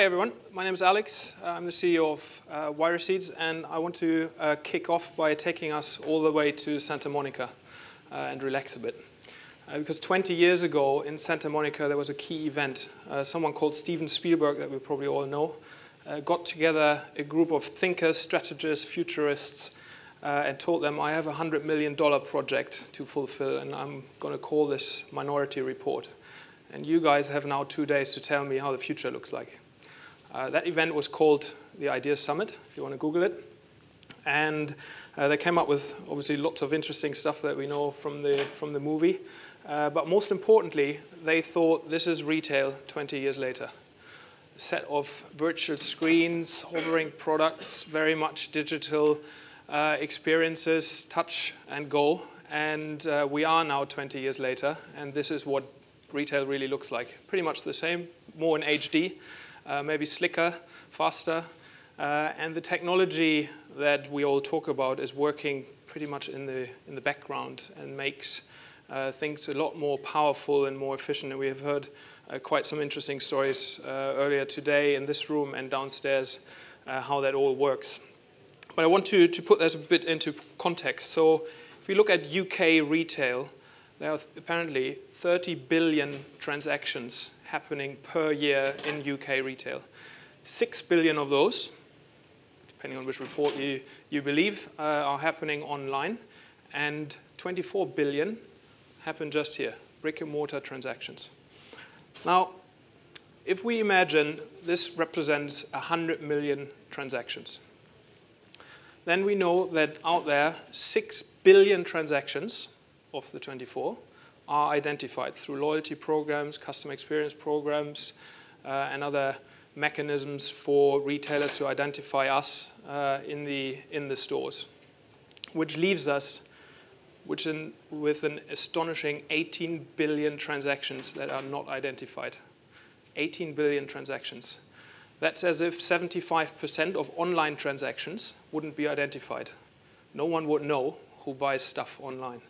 Hi everyone, my name is Alex. I'm the CEO of yReceipts, and I want to kick off by taking us all the way to Santa Monica and relax a bit. Because 20 years ago in Santa Monica there was a key event. Someone called Steven Spielberg, that we probably all know, got together a group of thinkers, strategists, futurists, and told them, I have a $100 million project to fulfill, and I'm going to call this Minority Report. And you guys have now 2 days to tell me how the future looks like. That event was called the Ideas Summit, if you want to Google it. And they came up with, obviously, lots of interesting stuff that we know from the movie. But most importantly, they thought this is retail 20 years later. A set of virtual screens, hovering products, very much digital experiences, touch and go. And we are now 20 years later, and this is what retail really looks like. Pretty much the same, more in HD, maybe slicker, faster. And the technology that we all talk about is working pretty much in the background and makes things a lot more powerful and more efficient. And we have heard quite some interesting stories earlier today in this room and downstairs how that all works. But I want to put this a bit into context. So if we look at UK retail, there are apparently 30 billion transactions happening per year in UK retail. 6 billion of those, depending on which report you believe, are happening online. And 24 billion happen just here, brick and mortar transactions. Now, if we imagine this represents 100 million transactions, then we know that out there, 6 billion transactions of the 24 are identified through loyalty programs, customer experience programs, and other mechanisms for retailers to identify us in the stores, which leaves us with an astonishing 18 billion transactions that are not identified. 18 billion transactions. That's as if 75% of online transactions wouldn't be identified. No one would know who buys stuff online.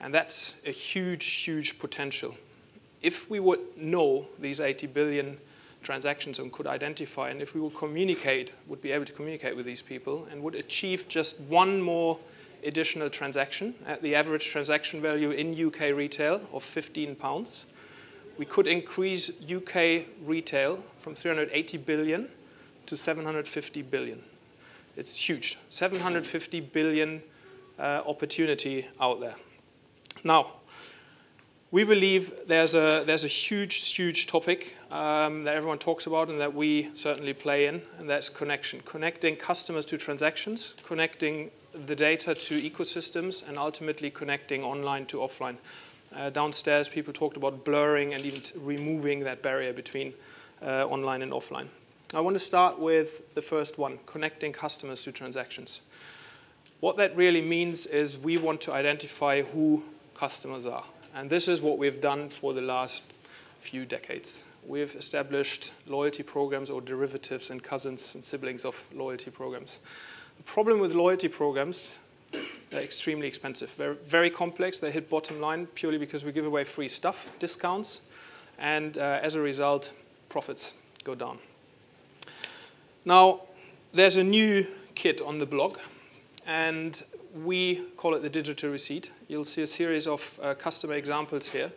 And that's a huge, huge potential. If we would know these 80 billion transactions and could identify, and if we would be able to communicate with these people and would achieve just one more additional transaction at the average transaction value in UK retail of £15, we could increase UK retail from 380 billion to 750 billion. It's huge. 750 billion opportunity out there. Now, we believe there's a huge, huge topic that everyone talks about and that we certainly play in, and that's connection. Connecting customers to transactions, connecting the data to ecosystems, and ultimately connecting online to offline. Downstairs, people talked about blurring and even removing that barrier between online and offline. I want to start with the first one, connecting customers to transactions. What that really means is we want to identify who customers are. And this is what we've done for the last few decades. We've established loyalty programs or derivatives and cousins and siblings of loyalty programs. The problem with loyalty programs, they're extremely expensive. They're very complex. They hit bottom line purely because we give away free stuff, discounts, and as a result, profits go down. Now, there's a new kid on the block, and we call it the digital receipt. You'll see a series of customer examples here.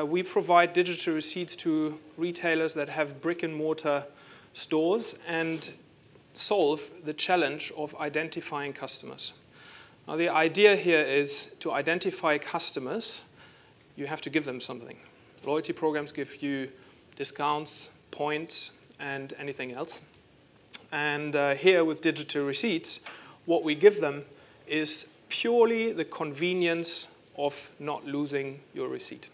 We provide digital receipts to retailers that have brick and mortar stores and solve the challenge of identifying customers. Now, the idea here is to identify customers, you have to give them something. Loyalty programs give you discounts, points, and anything else. And here with digital receipts, what we give them is purely the convenience of not losing your receipt.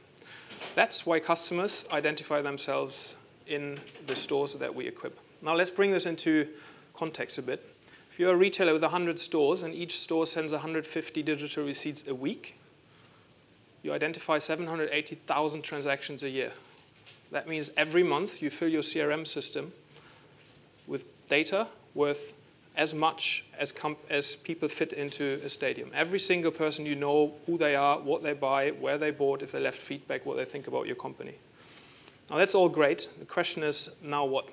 That's why customers identify themselves in the stores that we equip. Now let's bring this into context a bit. If you're a retailer with 100 stores and each store sends 150 digital receipts a week, you identify 780,000 transactions a year. That means every month you fill your CRM system with data worth as much as people fit into a stadium. Every single person, you know who they are, what they buy, where they bought, if they left feedback, what they think about your company. Now that's all great. The question is, now what?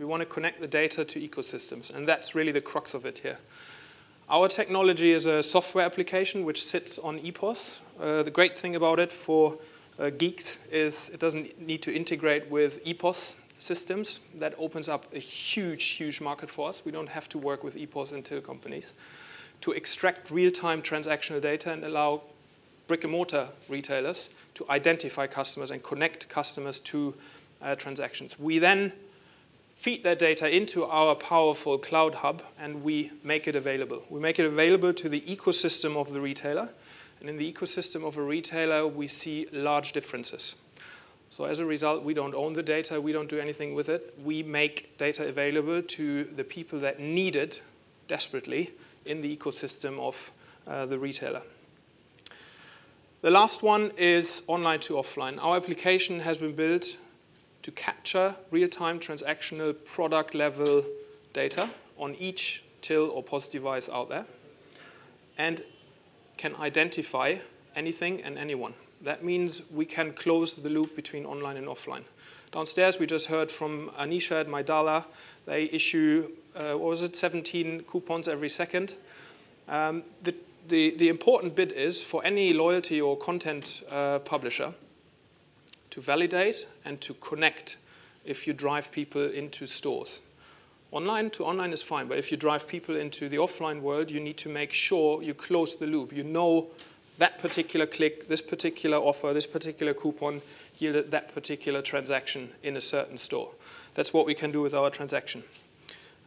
We want to connect the data to ecosystems, and that's really the crux of it here. Our technology is a software application which sits on EPOS. The great thing about it for geeks is it doesn't need to integrate with EPOS systems. That opens up a huge, huge market for us. We don't have to work with EPOS and till companies to extract real-time transactional data and allow brick-and-mortar retailers to identify customers and connect customers to transactions. We then feed that data into our powerful cloud hub, and we make it available. We make it available to the ecosystem of the retailer. And in the ecosystem of a retailer, we see large differences. So as a result, we don't own the data. We don't do anything with it. We make data available to the people that need it desperately in the ecosystem of the retailer. The last one is online to offline. Our application has been built to capture real-time transactional product-level data on each till or POS device out there and can identify anything and anyone. That means we can close the loop between online and offline. Downstairs, we just heard from Anisha at Maidala. They issue, 17 coupons every second. The important bit is for any loyalty or content publisher to validate and to connect if you drive people into stores. Online to online is fine, but if you drive people into the offline world, you need to make sure you close the loop. You know that particular click, this particular offer, this particular coupon yielded that particular transaction in a certain store. That's what we can do with our transaction,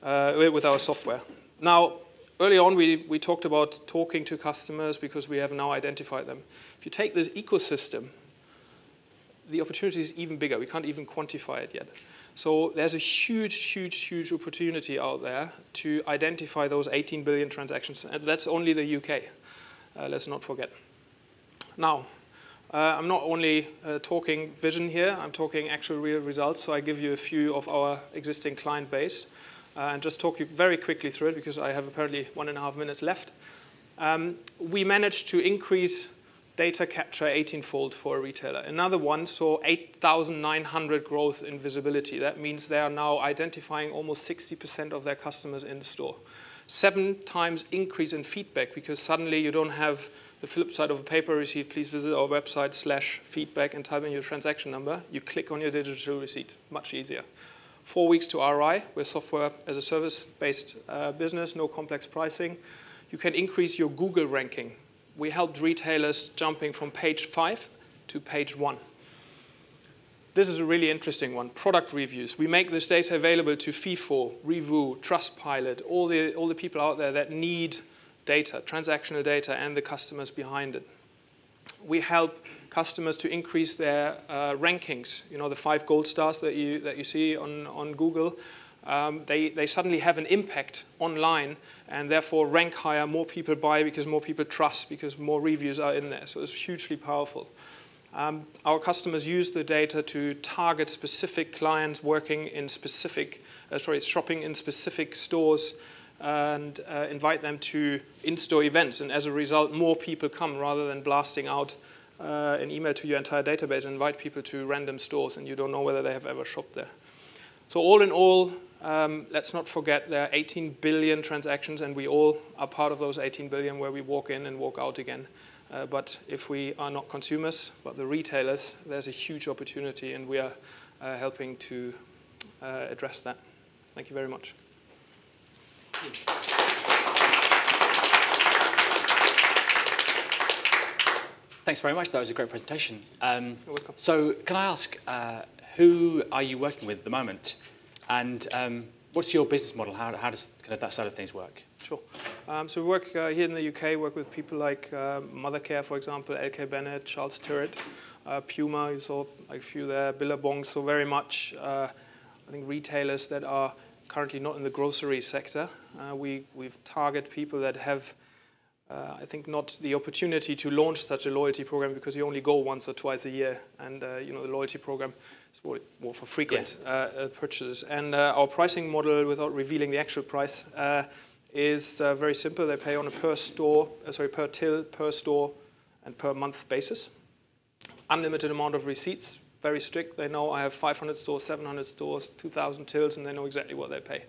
with our software. Now, early on, we talked about talking to customers because we have now identified them. If you take this ecosystem, the opportunity is even bigger. We can't even quantify it yet. So there's a huge, huge, huge opportunity out there to identify those 18 billion transactions. And that's only the UK. Let's not forget. Now, I'm not only talking vision here. I'm talking actual real results. So I give you a few of our existing client base and just talk you very quickly through it because I have apparently 1.5 minutes left. We managed to increase data capture 18-fold for a retailer. Another one saw 8,900 growth in visibility. That means they are now identifying almost 60% of their customers in the store. 7 times increase in feedback because suddenly you don't have the flip side of a paper receipt. Please visit our website /feedback and type in your transaction number. You click on your digital receipt. Much easier. 4 weeks to RI. We're software as a service-based business, no complex pricing. You can increase your Google ranking. We helped retailers jumping from page 5 to page 1. This is a really interesting one. Product reviews. We make this data available to FIFO, Review, Trustpilot, all the people out there that need data, transactional data, and the customers behind it. We help customers to increase their rankings. You know, the 5 gold stars that you see on Google. They suddenly have an impact online and therefore rank higher, more people buy because more people trust, because more reviews are in there. So it's hugely powerful. Our customers use the data to target specific clients working in specific, shopping in specific stores and invite them to in-store events. And as a result, more people come rather than blasting out an email to your entire database and invite people to random stores and you don't know whether they have ever shopped there. So all in all, let's not forget there are 18 billion transactions and we all are part of those 18 billion where we walk in and walk out again. But if we are not consumers, but the retailers, there's a huge opportunity and we are helping to address that. Thank you very much. Thanks very much. That was a great presentation. You're welcome. So can I ask, who are you working with at the moment? And what's your business model? How does kind of that side of things work? Sure. So we work here in the UK, work with people like Mothercare, for example, LK Bennett, Charles Tyrrell, Puma, you saw like a few there, Billabong, so very much, I think, retailers that are currently not in the grocery sector. We've targeted people that have, I think, not the opportunity to launch such a loyalty program because you only go once or twice a year, and you know, the loyalty program is more for frequent purchases. And our pricing model, without revealing the actual price, is very simple. They pay on a per till, per store, and per month basis. Unlimited amount of receipts, very strict. They know I have 500 stores, 700 stores, 2,000 tills, and they know exactly what they pay.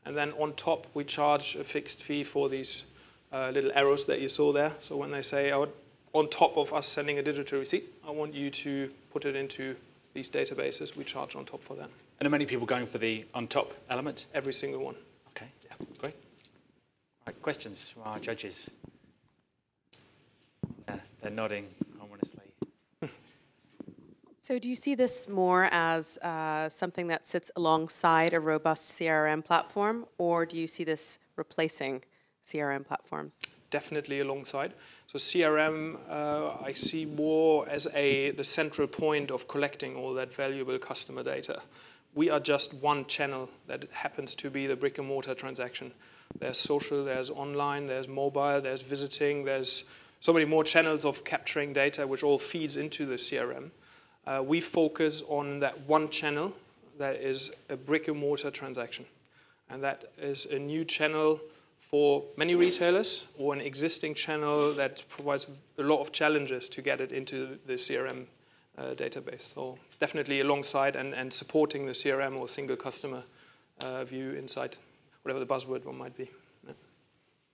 And then on top, we charge a fixed fee for these little arrows that you saw there. So when they say, on top of us sending a digital receipt, I want you to put it into these databases, we charge on top for that. And are many people going for the on top element? Every single one. Okay, yeah, great. Right, questions from our judges? Yeah, they're nodding ominously. So do you see this more as something that sits alongside a robust CRM platform, or do you see this replacing CRM platforms? Definitely alongside. So CRM, I see more as the central point of collecting all that valuable customer data. We are just one channel that happens to be the brick and mortar transaction. There's social, there's online, there's mobile, there's visiting, there's so many more channels of capturing data which all feeds into the CRM. We focus on that one channel that is a brick and mortar transaction. And that is a new channel for many retailers, or an existing channel that provides a lot of challenges to get it into the CRM database. So definitely alongside and supporting the CRM or single customer view inside, whatever the buzzword one might be. Yeah.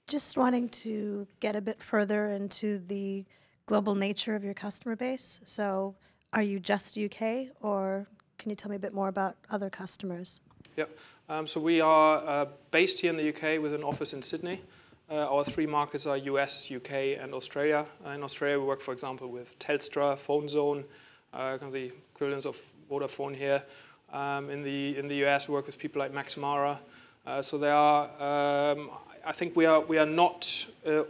Just wanting to get a bit further into the global nature of your customer base. So are you just UK, or can you tell me a bit more about other customers? Yeah. So we are based here in the UK with an office in Sydney. Our three markets are US, UK, and Australia. In Australia, we work, for example, with Telstra, PhoneZone, kind of the equivalents of Vodafone here. In the US, we work with people like Max Mara. So they are. I think we are not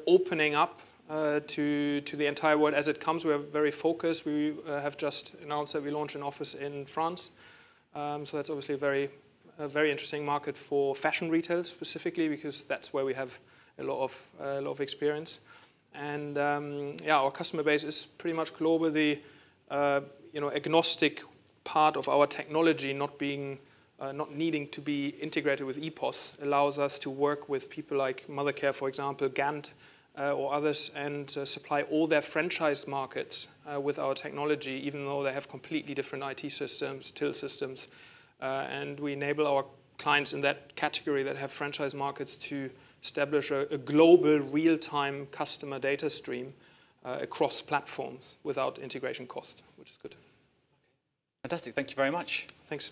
opening up to the entire world as it comes. We are very focused. We have just announced that we launch an office in France. So that's obviously a very interesting market for fashion retail specifically, because that's where we have a lot of experience. And yeah, our customer base is pretty much global. The agnostic part of our technology not needing to be integrated with EPOS allows us to work with people like Mothercare, for example, Gant, or others, and supply all their franchise markets with our technology, even though they have completely different IT systems, till systems. And we enable our clients in that category that have franchise markets to establish a global real-time customer data stream across platforms without integration cost, which is good. Fantastic. Thank you very much. Thanks.